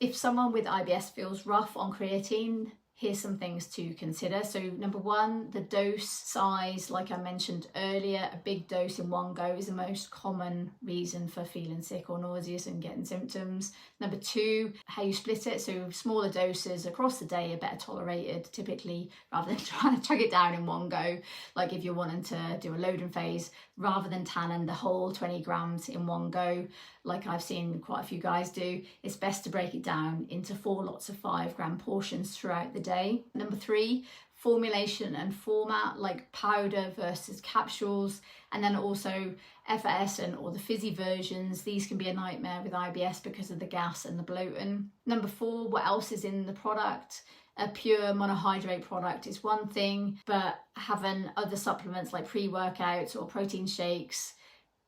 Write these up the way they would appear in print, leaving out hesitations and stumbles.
If someone with IBS feels rough on creatine, here's some things to consider. So number one, the dose size. Like I mentioned earlier, a big dose in one go is the most common reason for feeling sick or nauseous and getting symptoms. Number two, how you split it. So smaller doses across the day are better tolerated typically, rather than trying to chug it down in one go. Like if you're wanting to do a loading phase, rather than tanning the whole 20 grams in one go, like I've seen quite a few guys do, it's best to break it down into 4 lots of 5-gram portions throughout the day. Number three, formulation and format, like powder versus capsules, and then also effervescent or the fizzy versions. These can be a nightmare with IBS because of the gas and the bloating. Number four, what else is in the product? A pure monohydrate product is one thing, but having other supplements like pre-workouts or protein shakes,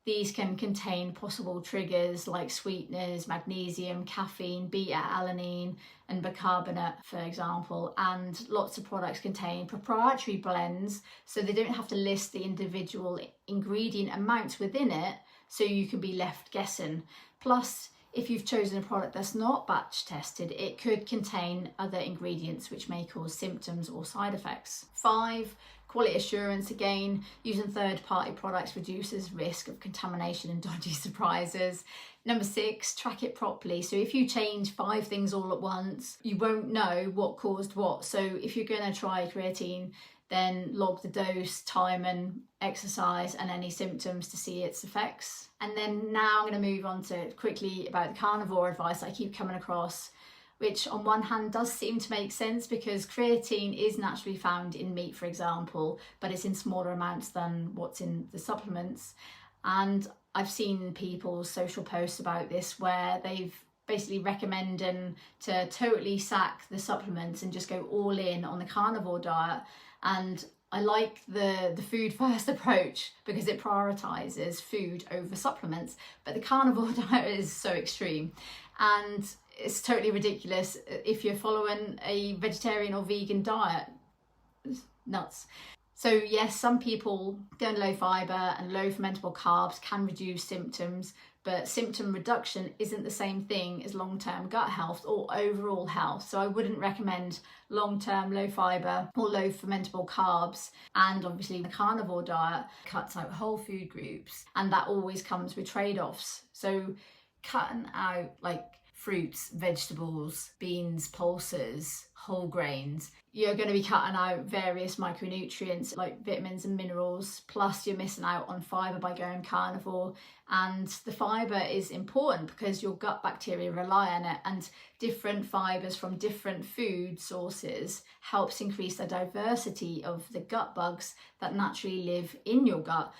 these can contain possible triggers like sweeteners, magnesium, caffeine, beta-alanine and bicarbonate, for example. And lots of products contain proprietary blends, so they don't have to list the individual ingredient amounts within it, so you can be left guessing. Plus, if you've chosen a product that's not batch tested, it could contain other ingredients which may cause symptoms or side effects. 5, quality assurance. Again, using third-party products reduces risk of contamination and dodgy surprises. Number 6, track it properly. So if you change 5 things all at once, you won't know what caused what. So if you're going to try creatine, then log the dose, time and exercise and any symptoms to see its effects. And then now I'm going to move on to quickly about the carnivore advice that I keep coming across, which on one hand does seem to make sense because creatine is naturally found in meat, for example, but it's in smaller amounts than what's in the supplements. And I've seen people's social posts about this where they've basically recommending to totally sack the supplements and just go all in on the carnivore diet. And I like the food first approach because it prioritizes food over supplements, but the carnivore diet is so extreme and it's totally ridiculous. If you're following a vegetarian or vegan diet, it's nuts. So yes, some people going low fiber and low fermentable carbs can reduce symptoms, but symptom reduction isn't the same thing as long-term gut health or overall health. So I wouldn't recommend long-term low fiber or low fermentable carbs. And obviously the carnivore diet cuts out whole food groups, and that always comes with trade-offs. So cutting out like fruits, vegetables, beans, pulses, whole grains, you're going to be cutting out various micronutrients like vitamins and minerals, plus you're missing out on fibre by going carnivore. And the fibre is important because your gut bacteria rely on it, and different fibres from different food sources helps increase the diversity of the gut bugs that naturally live in your gut.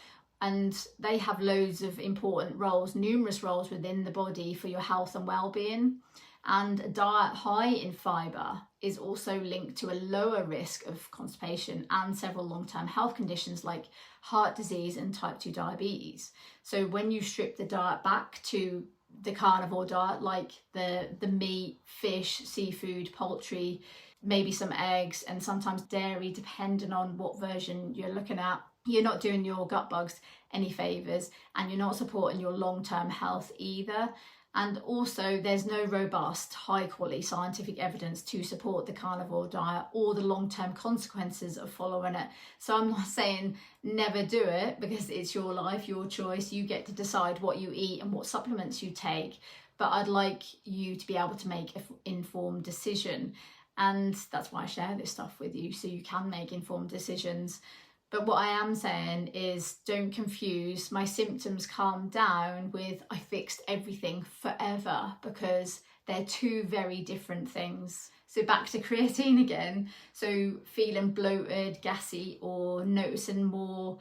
And they have loads of important roles, numerous roles within the body for your health and well-being. And a diet high in fibre is also linked to a lower risk of constipation and several long-term health conditions like heart disease and type 2 diabetes. So when you strip the diet back to the carnivore diet, like the meat, fish, seafood, poultry, maybe some eggs and sometimes dairy, depending on what version you're looking at, you're not doing your gut bugs any favours and you're not supporting your long-term health either. And also there's no robust, high quality scientific evidence to support the carnivore diet or the long-term consequences of following it. So I'm not saying never do it because it's your life, your choice. You get to decide what you eat and what supplements you take. But I'd like you to be able to make an informed decision. And that's why I share this stuff with you, so you can make informed decisions. But what I am saying is don't confuse my symptoms calm down with I fixed everything forever, because they're two very different things. So back to creatine again. So feeling bloated, gassy, or noticing more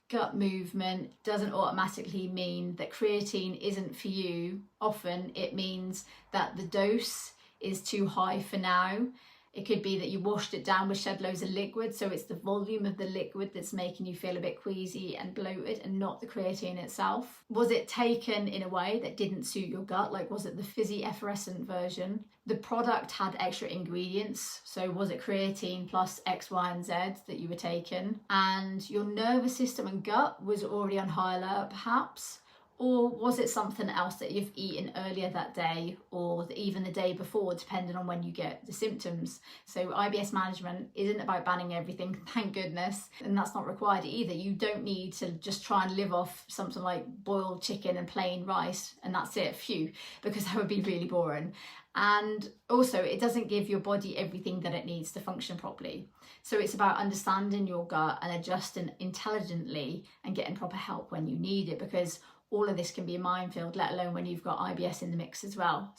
gut movement doesn't automatically mean that creatine isn't for you. Often it means that the dose is too high for now. It could be that you washed it down with shed loads of liquid, so it's the volume of the liquid that's making you feel a bit queasy and bloated and not the creatine itself. Was it taken in a way that didn't suit your gut? Like, was it the fizzy effervescent version? The product had extra ingredients, so was it creatine plus X, Y and Z that you were taking? And your nervous system and gut was already on high alert perhaps? Or was it something else that you've eaten earlier that day, or even the day before, depending on when you get the symptoms? So IBS management isn't about banning everything, thank goodness, and that's not required either. You don't need to just try and live off something like boiled chicken and plain rice and that's it, phew, because that would be really boring. And also, it doesn't give your body everything that it needs to function properly. So it's about understanding your gut and adjusting intelligently and getting proper help when you need it, because all of this can be a minefield, let alone when you've got IBS in the mix as well.